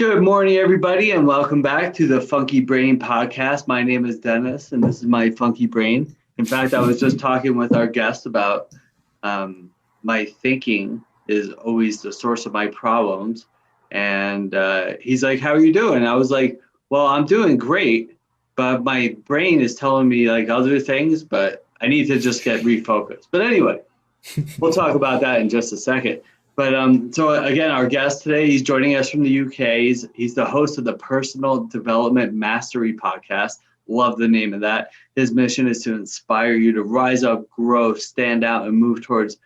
Good morning, everybody, and welcome back to the Funky Brain podcast. My name is Dennis, and this is my Funky Brain. In fact, I was just talking with our guest about my thinking is always the source of my problems. And he's like, how are you doing? I was like, well, I'm doing great, but my brain is telling me like other things, but I need to just get refocused. But anyway, we'll talk about that in just a second. But so again, our guest today, he's joining us from the UK. He's the host of the Personal Development Mastery podcast. Love the name of that. His mission is to inspire you to rise up, grow, stand out, and move towards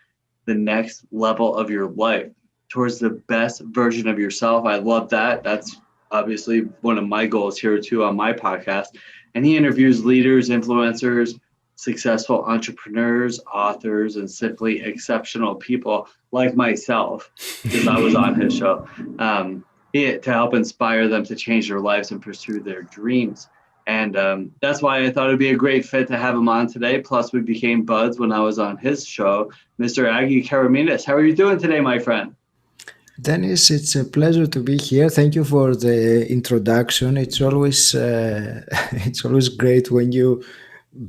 the next level of your life, towards the best version of yourself. I love that. That's obviously one of my goals here too on my podcast. And he interviews leaders, influencers, successful entrepreneurs, authors, and simply exceptional people like myself, because I was on his show, to help inspire them to change their lives and pursue their dreams. And that's why I thought it'd be a great fit to have him on today. Plus, we became buds when I was on his show. Mr. Agi Keramidas, how are you doing today, my friend? Dennis, it's a pleasure to be here. Thank you for the introduction. It's always great when you,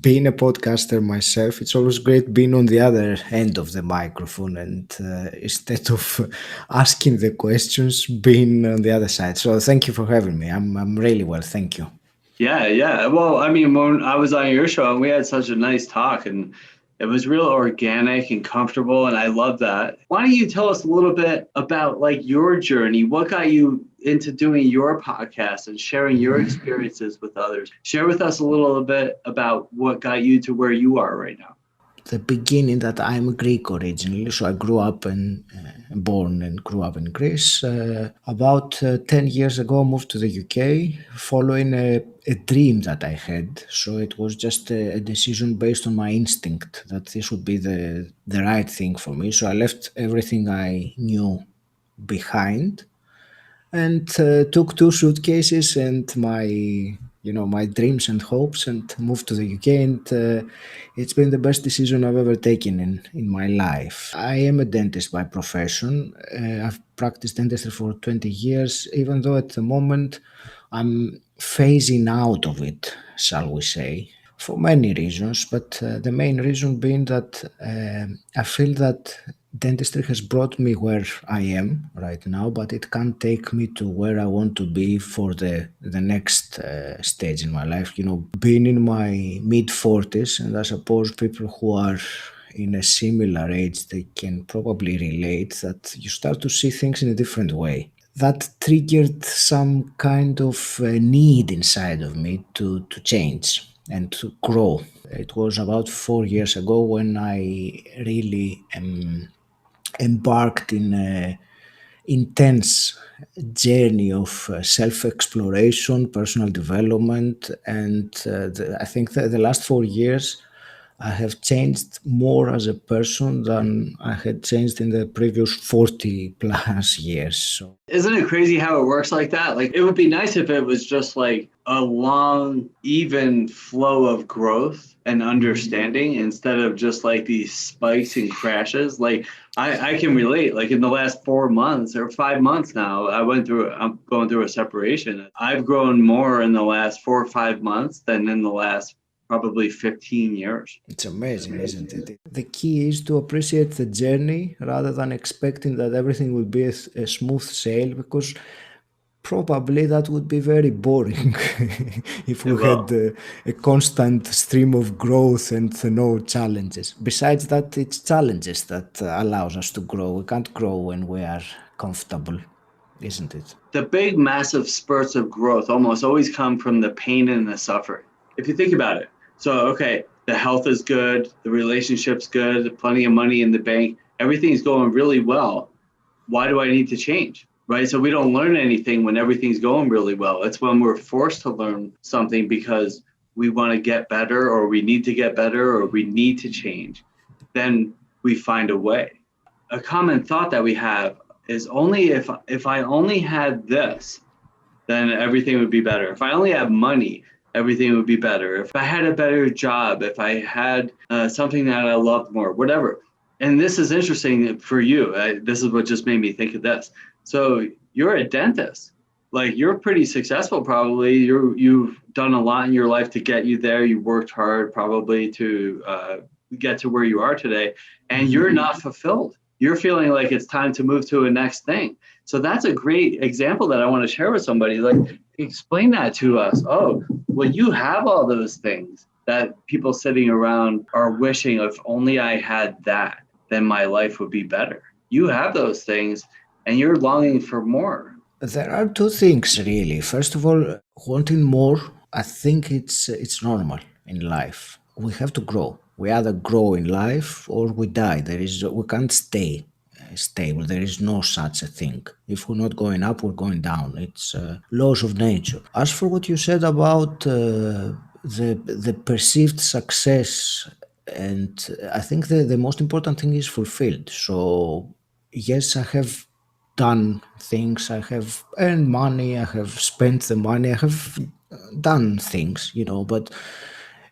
being a podcaster myself, it's always great being on the other end of the microphone and instead of asking the questions, being on the other side. So thank you for having me. I'm really well. Thank you. Yeah. Well, I mean, when I was on your show, and we had such a nice talk, and it was real organic and comfortable, and I love that. Why don't you tell us a little bit about like your journey? What got you into doing your podcast and sharing your experiences with others? Share with us a little bit about what got you to where you are right now. The beginning that I'm Greek originally, so I grew up and born and grew up in Greece. About 10 years ago, I moved to the UK following a dream that I had. So it was just a decision based on my instinct that this would be the right thing for me. So I left everything I knew behind and took 2 suitcases and my dreams and hopes and moved to the UK, and it's been the best decision I've ever taken in my life. I am a dentist by profession. I've practiced dentistry for 20 years, even though at the moment I'm phasing out of it, shall we say, for many reasons, but the main reason being that I feel that dentistry has brought me where I am right now, but it can't take me to where I want to be for the next stage in my life. Being in my mid-40s, and I suppose people who are in a similar age, they can probably relate that you start to see things in a different way. That triggered some kind of need inside of me to change and to grow. It was about 4 years ago when I really embarked in an intense journey of self-exploration, personal development, and I think that the last 4 years I have changed more as a person than I had changed in the previous 40 plus years. So. Isn't it crazy how it works like that? Like, it would be nice if it was just like a long, even flow of growth and understanding instead of just like these spikes and crashes. Like, I can relate. Like in the last 4 months or 5 months now, I'm going through a separation. I've grown more in the last 4 or 5 months than in the last probably 15 years. It's amazing, isn't it? The key is to appreciate the journey rather than expecting that everything will be a smooth sail, because probably that would be very boring if we had a constant stream of growth and no challenges. Besides that, it's challenges that allows us to grow. We can't grow when we are comfortable, isn't it? The big, massive spurts of growth almost always come from the pain and the suffering. If you think about it. So, okay, the health is good, the relationship's good, plenty of money in the bank, everything's going really well. Why do I need to change? Right? So we don't learn anything when everything's going really well. It's when we're forced to learn something because we want to get better, or we need to get better, or we need to change. Then we find a way. A common thought that we have is only if I only had this, then everything would be better. If I only have money, everything would be better. If I had a better job, if I had something that I loved more, whatever. And this is interesting for you. This is what just made me think of this. So you're a dentist. like you're pretty successful probably. You've done a lot in your life to get you there. You worked hard probably to get to where you are today, and you're not fulfilled. You're feeling like it's time to move to a next thing. So that's a great example that I want to share with somebody. Like, explain that to us. Oh, well, you have all those things that people sitting around are wishing, if only I had that, then my life would be better. You have those things and you're longing for more. There are two things really. First of all, wanting more, I think it's normal in life. We have to grow. We either grow in life or we die. We can't stay stable. There is no such a thing. If we're not going up, we're going down. It's laws of nature. As for what you said about the perceived success, and I think the most important thing is fulfilled. So yes, I have done things, I have earned money, I have spent the money, I have done things, but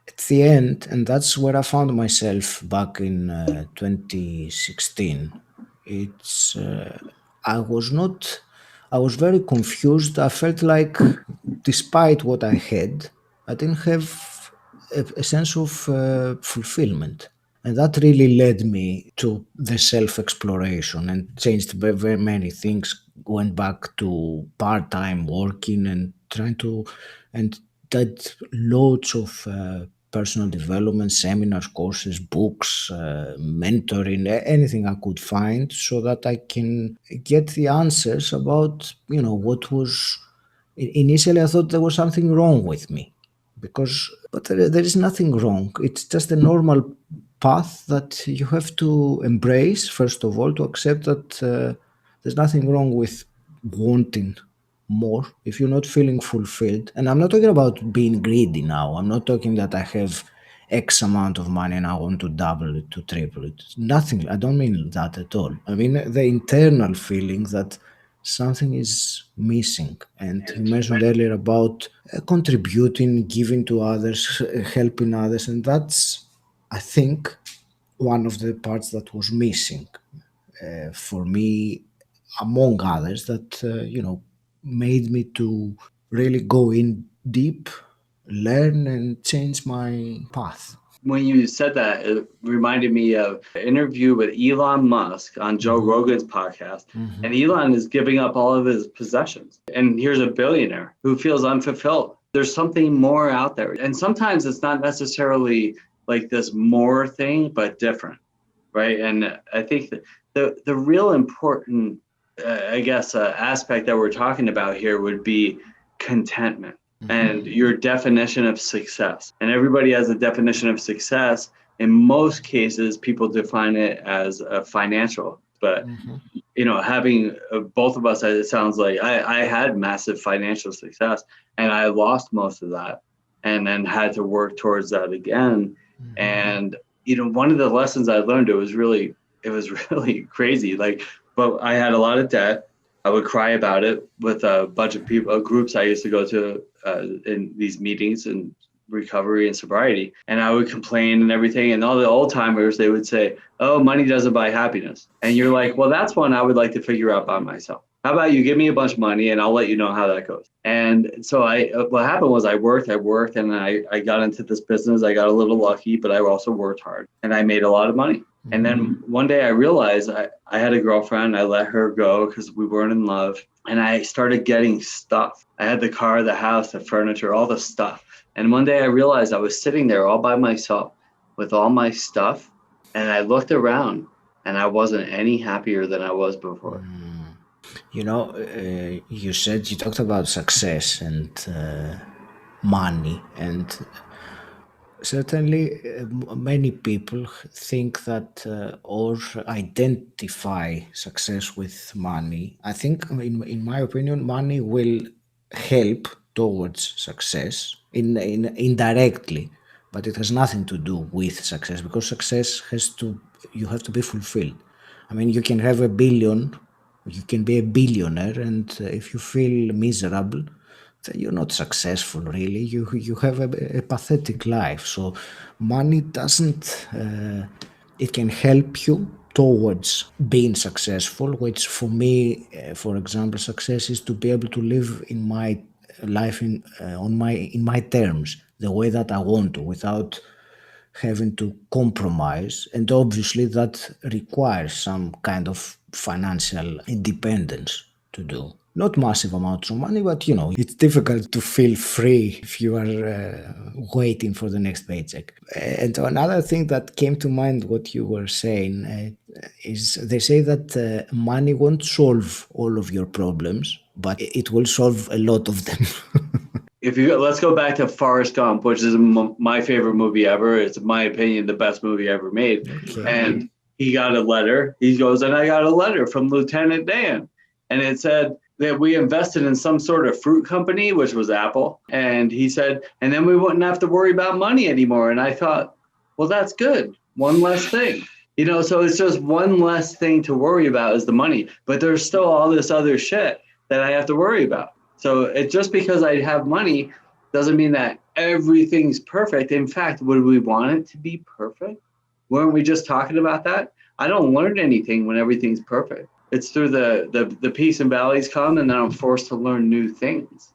at the end, and that's where I found myself back in 2016, it's, I was very confused. I felt like despite what I had, I didn't have a sense of fulfillment. And that really led me to the self-exploration and changed very many things. Went back to part-time working and trying to, and did loads of personal development, seminars, courses, books, mentoring, anything I could find so that I can get the answers about, what was, initially I thought there was something wrong with me but there is nothing wrong. It's just a normal path that you have to embrace, first of all, to accept that there's nothing wrong with wanting more if you're not feeling fulfilled. And I'm not talking about being greedy now. I'm not talking that I have X amount of money and I want to double it, to triple it. Nothing. I don't mean that at all. I mean the internal feeling that something is missing. And you mentioned earlier about contributing, giving to others, helping others, and that's, I think, one of the parts that was missing for me, among others, that made me to really go in deep, learn, and change my path. When you said that, it reminded me of an interview with Elon Musk on Joe Rogan's podcast. And Elon is giving up all of his possessions. And here's a billionaire who feels unfulfilled. There's something more out there. And sometimes it's not necessarily like this more thing, but different, right? And I think that the real important, aspect that we're talking about here would be contentment. And your definition of success. And everybody has a definition of success. In most cases, people define it as financial. But, having both of us, it sounds like I had massive financial success and I lost most of that and then had to work towards that again. And, one of the lessons I learned, it was really crazy. But I had a lot of debt. I would cry about it with a bunch of people, groups I used to go to in these meetings in recovery and sobriety. And I would complain and everything. And all the old timers, they would say, oh, money doesn't buy happiness. And you're like, well, that's one I would like to figure out by myself. How about you give me a bunch of money and I'll let you know how that goes. And so what happened was I worked and I got into this business. I got a little lucky, but I also worked hard and I made a lot of money. And then one day I realized I had a girlfriend. I let her go because we weren't in love. And I started getting stuff. I had the car, the house, the furniture, all the stuff. And one day I realized I was sitting there all by myself with all my stuff. And I looked around and I wasn't any happier than I was before. You talked about success and money, and certainly many people think that or identify success with money. I think, in my opinion, money will help towards success indirectly, but it has nothing to do with success, because success you have to be fulfilled. I mean, you can have a billion, you can be a billionaire, and if you feel miserable, then you're not successful, really. You have a pathetic life. So money doesn't, it can help you towards being successful, which for me, for example, success is to be able to live in my life in my terms, the way that I want to, without having to compromise. And obviously that requires some kind of financial independence to do. Not massive amounts of money, but it's difficult to feel free if you are waiting for the next paycheck. And another thing that came to mind, what you were saying, is they say that money won't solve all of your problems, but it will solve a lot of them. Let's go back to Forrest Gump, which is my favorite movie ever. It's, in my opinion, the best movie ever made. Okay. And he got a letter. He goes, and I got a letter from Lieutenant Dan. And it said that we invested in some sort of fruit company, which was Apple. And he said, and then we wouldn't have to worry about money anymore. And I thought, well, that's good. One less thing. So it's just one less thing to worry about is the money. But there's still all this other shit that I have to worry about. So just because I have money doesn't mean that everything's perfect. In fact, would we want it to be perfect? Weren't we just talking about that? I don't learn anything when everything's perfect. It's through the peaks and valleys come, and then I'm forced to learn new things.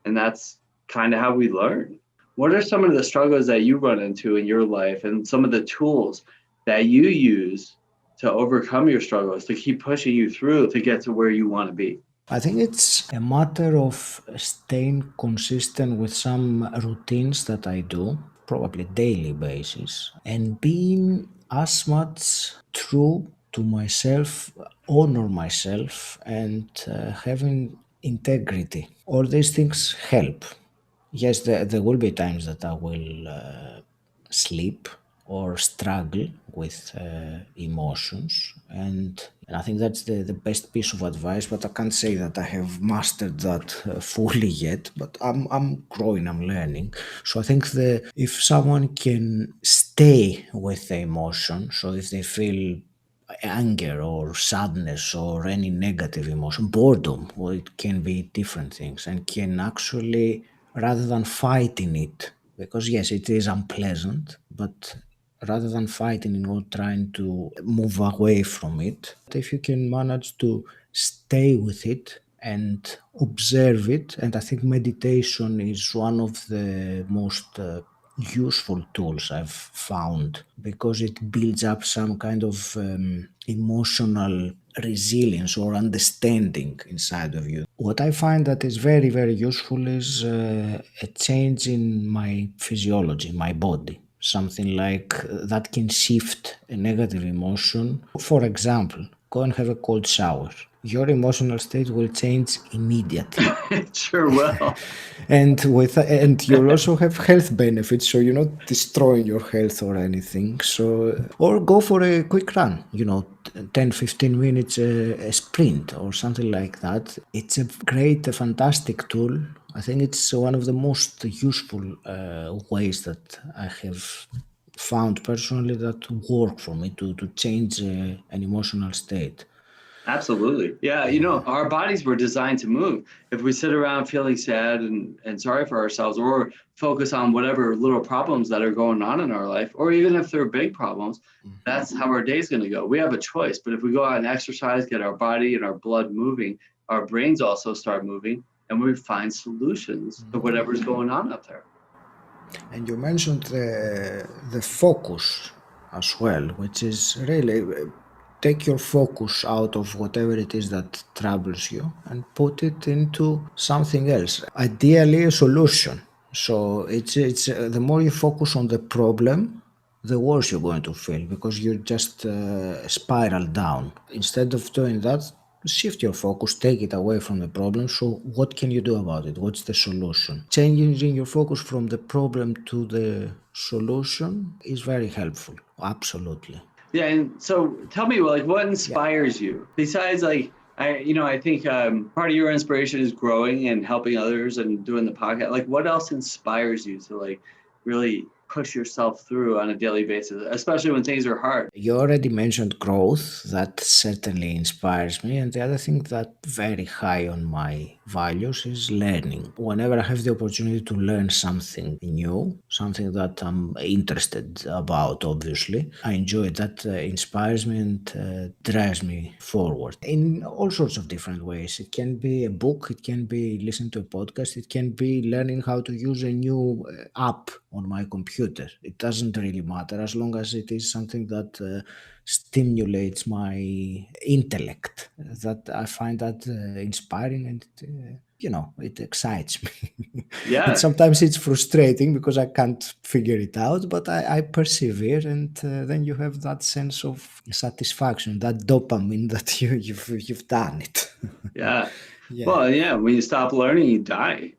And that's kind of how we learn. What are some of the struggles that you run into in your life and some of the tools that you use to overcome your struggles, to keep pushing you through to get to where you want to be? I think it's a matter of staying consistent with some routines that I do, probably daily basis, and being as much true to myself, honor myself, and having integrity. All these things help. Yes, there will be times that I will sleep or struggle with emotions, and I think that's the best piece of advice, but I can't say that I have mastered that fully yet, but I'm growing, I'm learning. So I think if someone can stay with the emotion, so if they feel anger or sadness or any negative emotion, boredom, or it can be different things, and can actually, rather than fighting it, because yes, it is unpleasant, but rather than fighting or trying to move away from it, if you can manage to stay with it and observe it, and I think meditation is one of the most useful tools I've found, because it builds up some kind of emotional resilience or understanding inside of you. What I find that is very, very useful is a change in my physiology, my body. Something like that can shift a negative emotion. For example, go and have a cold shower. Your emotional state will change immediately. It sure will. And you'll also have health benefits, so you're not destroying your health or anything. So, or go for a quick run, 10, 15 minutes, a sprint or something like that. It's a fantastic tool. I think it's one of the most useful ways that I have found personally that work for me to change an emotional state. Absolutely. Yeah. Our bodies were designed to move. If we sit around feeling sad and sorry for ourselves, or focus on whatever little problems that are going on in our life, or even if they're big problems, that's how our day's going to go. We have a choice. But if we go out and exercise, get our body and our blood moving, our brains also start moving, and we find solutions to whatever's going on up there. And you mentioned the focus as well, which is really take your focus out of whatever it is that troubles you and put it into something else, ideally a solution. So it's the more you focus on the problem, the worse you're going to feel, because you just spiral down. Instead of doing that, shift your focus, take it away from the problem. So what can you do about it? What's the solution? Changing your focus from the problem to the solution is very helpful. Absolutely. Yeah. And so tell me, what inspires you besides I think part of your inspiration is growing and helping others and doing the podcast. What else inspires you to really push yourself through on a daily basis, especially when things are hard? You already mentioned growth. That certainly inspires me. And the other thing that very high on my values is learning. Whenever I have the opportunity to learn something new, something that I'm interested about, obviously, I enjoy it. That inspires me and drives me forward in all sorts of different ways. It can be a book, it can be listening to a podcast, it can be learning how to use a new app on my computer. It doesn't really matter as long as it is something that stimulates my intellect. That I find that inspiring, and it excites me. And Yeah. sometimes it's frustrating because I can't figure it out, but I persevere, and then you have that sense of satisfaction, that dopamine that you've done it. Yeah. Yeah. Well, yeah, when you stop learning, you die,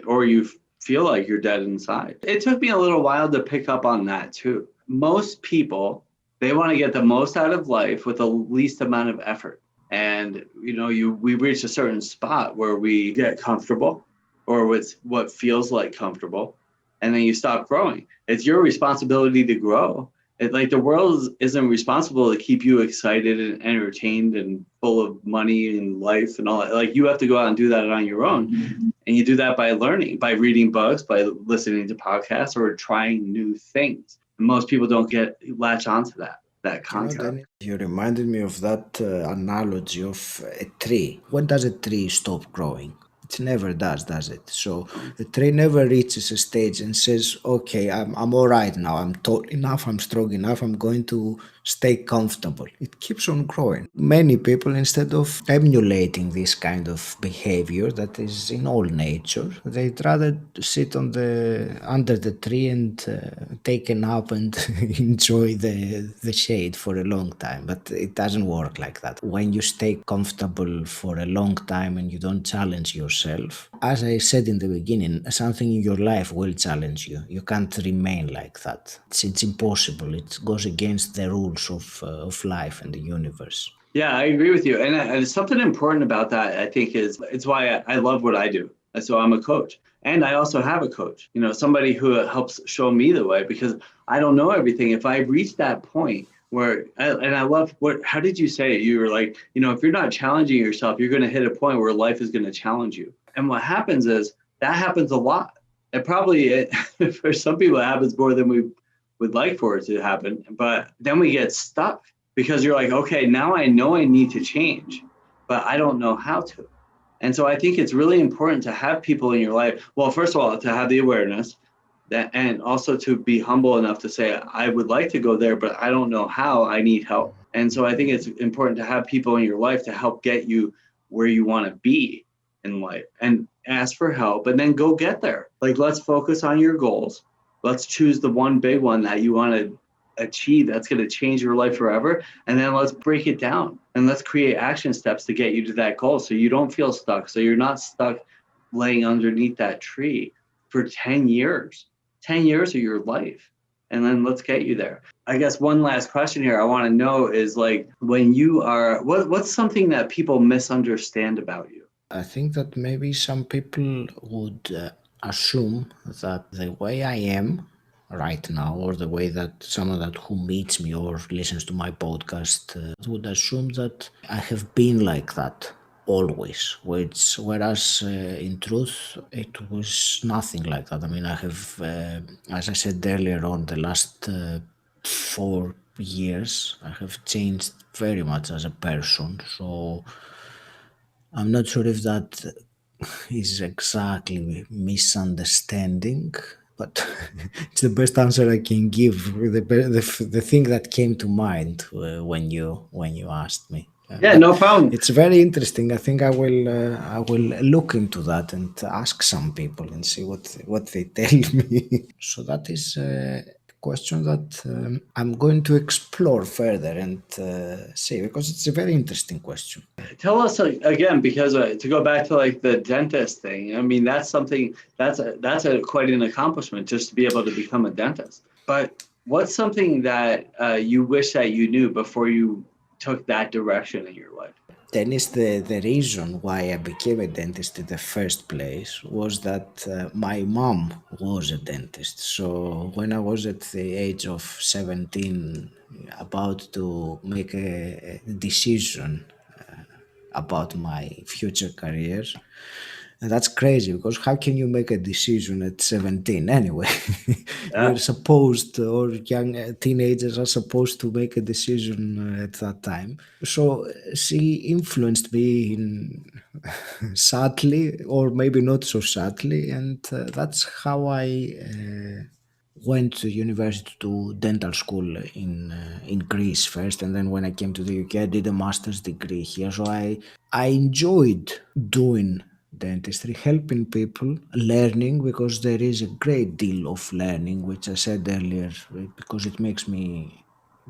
or you feel like you're dead inside. It took me a little while to pick up on that too. Most people, they want to get the most out of life with the least amount of effort. And, we reach a certain spot where we get comfortable or with what feels like comfortable, and then you stop growing. It's your responsibility to grow. Like the world isn't responsible to keep you excited and entertained and full of money and life and all that. Like you have to go out and do that on your own. And you do that by learning, by reading books, by listening to podcasts, or trying new things. And most people don't latch onto that concept. Danny, you reminded me of that analogy of a tree. When does a tree stop growing? It never does it? So a tree never reaches a stage and says, okay, I'm all right now. I'm tall enough, I'm strong enough, I'm going to stay comfortable. It keeps on growing. Many people, instead of emulating this kind of behavior that is in all nature, they'd rather sit under the tree and take a nap and enjoy the shade for a long time. But it doesn't work like that. When you stay comfortable for a long time and you don't challenge yourself, as I said in the beginning, something in your life will challenge you. You can't remain like that. It's impossible. It goes against the rules of life and the universe. Yeah, I agree with you. And something important about that, I think, is it's why I love what I do. And so I'm a coach. And I also have a coach, somebody who helps show me the way, because I don't know everything. If I reach that point where, and I love how did you say it? You were like, if you're not challenging yourself, you're going to hit a point where life is going to challenge you. And what happens is that happens a lot. It probably, for some people, it happens more than we would like for it to happen. But then we get stuck. Because you're like, okay, now I know I need to change, but I don't know how to. And so I think it's really important to have people in your life. Well, first of all, to have the awareness and also to be humble enough to say, I would like to go there, but I don't know how. I need help. And so I think it's important to have people in your life to help get you where you want to be in life, and ask for help and then go get there. Like, let's focus on your goals. Let's choose the one big one that you want to achieve that's going to change your life forever, and then let's break it down and let's create action steps to get you to that goal, so you don't feel stuck, so you're not stuck laying underneath that tree for 10 years of your life. And then let's get you there. I guess one last question here I want to know is, like, when you are what's something that people misunderstand about you? I think that maybe some people would assume that the way I am right now, or the way that someone that who meets me or listens to my podcast would assume that I have been like that always, whereas in truth it was nothing like that. I mean, I have, as I said earlier on, the last 4 years I have changed very much as a person. So I'm not sure if that is exactly misunderstanding, but it's the best answer I can give. The thing that came to mind when you asked me. Yeah, But no problem. it's very interesting. I think I will look into that and ask some people and see what they tell me. So that is a question that I'm going to explore further and see, because it's a very interesting question. Tell us again, because to go back to like the dentist thing, I mean, that's something that's a quite an accomplishment, just to be able to become a dentist. But what's something that you wish that you knew before you took that direction in your life? Then is the reason why I became a dentist in the first place was that my mom was a dentist. So when I was at the age of 17, about to make a decision about my future career. And that's crazy because how can you make a decision at 17 anyway? Yeah. We're supposed, or young teenagers are supposed to make a decision at that time. So she influenced me in sadly, or maybe not so sadly, and that's how I went to university to dental school in Greece first, and then when I came to the UK, I did a master's degree here. So I enjoyed doing dentistry, helping people, learning, because there is a great deal of learning, which I said earlier, because it makes me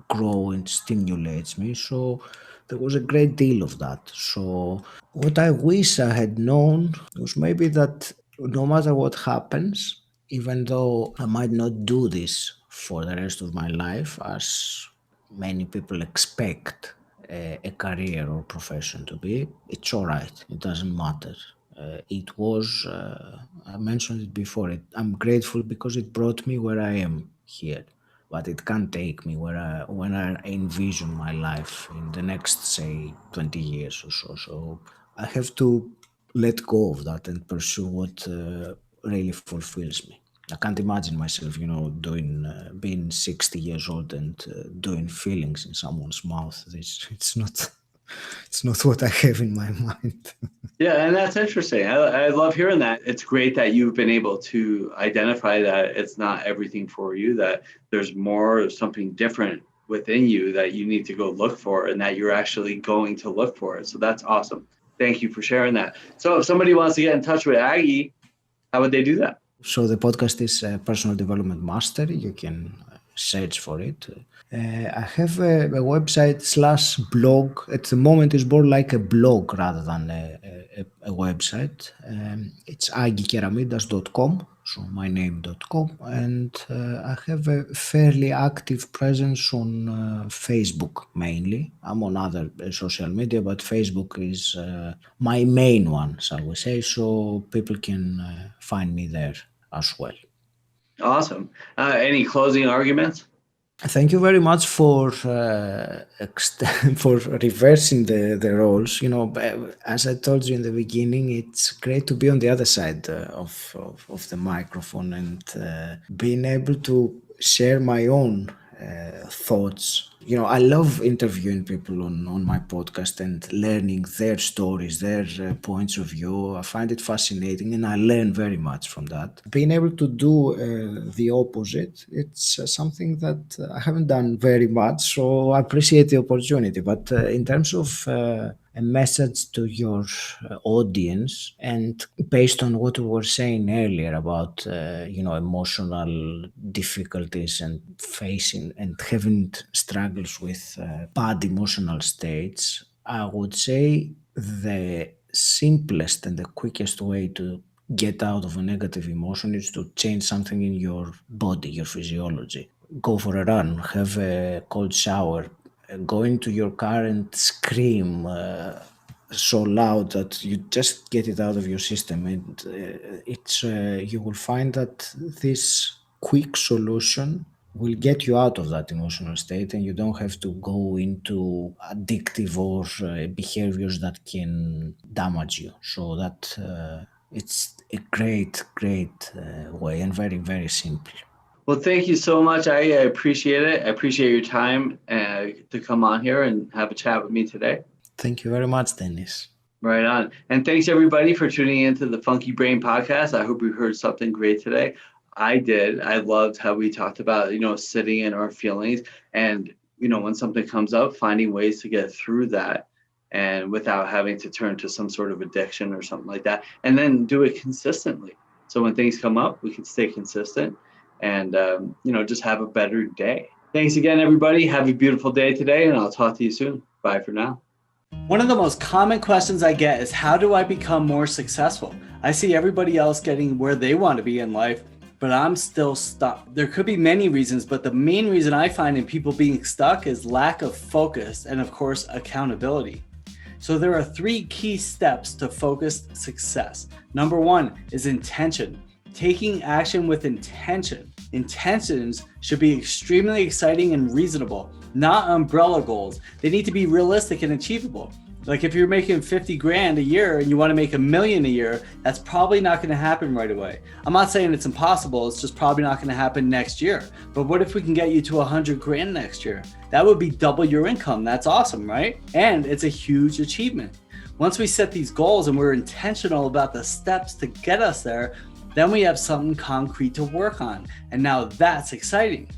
grow and stimulates me. So there was a great deal of that. So what I wish I had known was maybe that no matter what happens, even though I might not do this for the rest of my life, as many people expect a career or profession to be, it's all right. It doesn't matter. I mentioned it before, I'm grateful because it brought me where I am here, but it can't take me when I envision my life in the next, say, 20 years or so. So I have to let go of that and pursue what really fulfills me. I can't imagine myself, being 60 years old and doing fillings in someone's mouth. It's not what I have in my mind. Yeah, and that's interesting. I love hearing that. It's great that you've been able to identify that it's not everything for you, that there's more, something different within you that you need to go look for, and that you're actually going to look for it. So that's awesome. Thank you for sharing that. So if somebody wants to get in touch with Agi, how would they do that? So the podcast is Personal Development Mastery. You can search for it. I have a website / blog. At the moment, it's more like a blog rather than a website. It's agikeramidas.com, so my name.com. And I have a fairly active presence on Facebook mainly. I'm on other social media, but Facebook is my main one, shall we say, so people can find me there as well. Awesome. Any closing arguments? Thank you very much for for reversing the roles. As I told you in the beginning, it's great to be on the other side of the microphone and being able to share my own thoughts. I love interviewing people on my podcast and learning their stories, their points of view. I find it fascinating and I learn very much from that. Being able to do the opposite, it's something that I haven't done very much, so I appreciate the opportunity. But in terms of a message to your audience, and based on what we were saying earlier about emotional difficulties and facing and having struggles with bad emotional states, I would say the simplest and the quickest way to get out of a negative emotion is to change something in your body, your physiology. Go for a run, have a cold shower, go into your car and scream so loud that you just get it out of your system. And you will find that this quick solution will get you out of that emotional state, and you don't have to go into addictive or behaviors that can damage you. So that it's a great way and very, very simple. Well, thank you so much. I appreciate it. I appreciate your time to come on here and have a chat with me today. Thank you very much, Dennis. Right on. And thanks everybody for tuning into the Funky Brain podcast. I hope you heard something great today. I did. I loved how we talked about, sitting in our feelings and, when something comes up, finding ways to get through that and without having to turn to some sort of addiction or something like that, and then do it consistently. So when things come up, we can stay consistent and, just have a better day. Thanks again, everybody. Have a beautiful day today, and I'll talk to you soon. Bye for now. One of the most common questions I get is, how do I become more successful? I see everybody else getting where they want to be in life, but I'm still stuck. There could be many reasons, but the main reason I find in people being stuck is lack of focus and, of course, accountability. So there are 3 key steps to focused success. Number 1 is intention. Taking action with intention. Intentions should be extremely exciting and reasonable, not umbrella goals. They need to be realistic and achievable. Like if you're making 50 grand a year and you want to make $1 million a year, that's probably not going to happen right away. I'm not saying it's impossible. It's just probably not going to happen next year. But what if we can get you to 100 grand next year? That would be double your income. That's awesome, right? And it's a huge achievement. Once we set these goals and we're intentional about the steps to get us there, then we have something concrete to work on. And now that's exciting.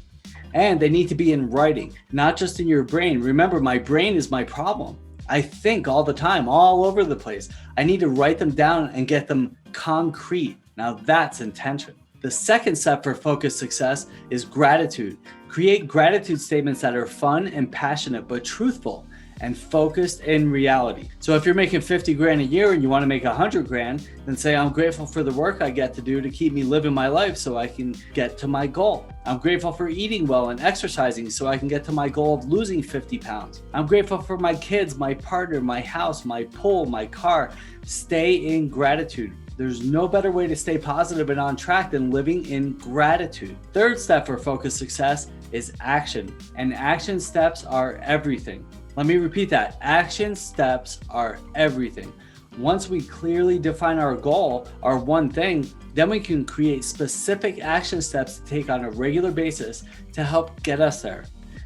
And they need to be in writing, not just in your brain. Remember, my brain is my problem. I think all the time, all over the place. I need to write them down and get them concrete. Now that's intention. The second step for focused success is gratitude. Create gratitude statements that are fun and passionate, but truthful and focused in reality. So if you're making 50 grand a year and you want to make 100 grand, then say, I'm grateful for the work I get to do to keep me living my life so I can get to my goal. I'm grateful for eating well and exercising so I can get to my goal of losing 50 pounds. I'm grateful for my kids, my partner, my house, my pool, my car. Stay in gratitude. There's no better way to stay positive and on track than living in gratitude. Third step for focused success is action. And action steps are everything. Let me repeat that. Action steps are everything. Once we clearly define our goal, our one thing, then we can create specific action steps to take on a regular basis to help get us there.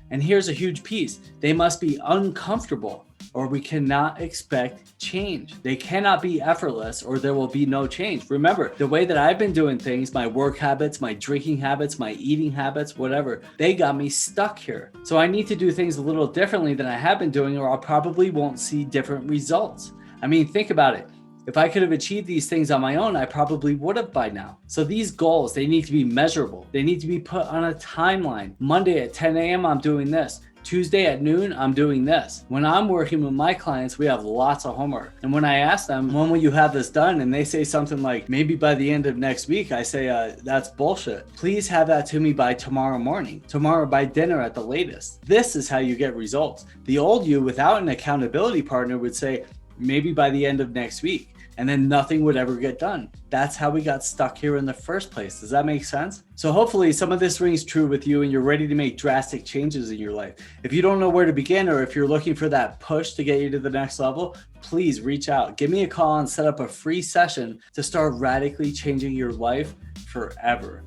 And here's a huge piece. They must be uncomfortable, or we cannot expect change. They cannot be effortless, or there will be no change. Remember, the way that I've been doing things, my work habits, my drinking habits, my eating habits, whatever, they got me stuck here. So I need to do things a little differently than I have been doing, or I probably won't see different results. I mean, think about it. If I could have achieved these things on my own, I probably would have by now. So these goals, they need to be measurable. They need to be put on a timeline. Monday at 10 a.m., I'm doing this. Tuesday at noon, I'm doing this. When I'm working with my clients, we have lots of homework. And when I ask them, when will you have this done? And they say something like, maybe by the end of next week, I say, that's bullshit. Please have that to me by tomorrow morning, tomorrow by dinner at the latest. This is how you get results. The old you without an accountability partner would say, maybe by the end of next week. And then nothing would ever get done. That's how we got stuck here in the first place. Does that make sense? So hopefully some of this rings true with you and you're ready to make drastic changes in your life. If you don't know where to begin, or if you're looking for that push to get you to the next level, please reach out. Give me a call and set up a free session to start radically changing your life forever.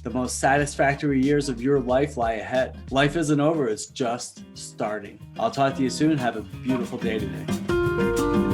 The most satisfactory years of your life lie ahead. Life isn't over, it's just starting. I'll talk to you soon. Have a beautiful day today.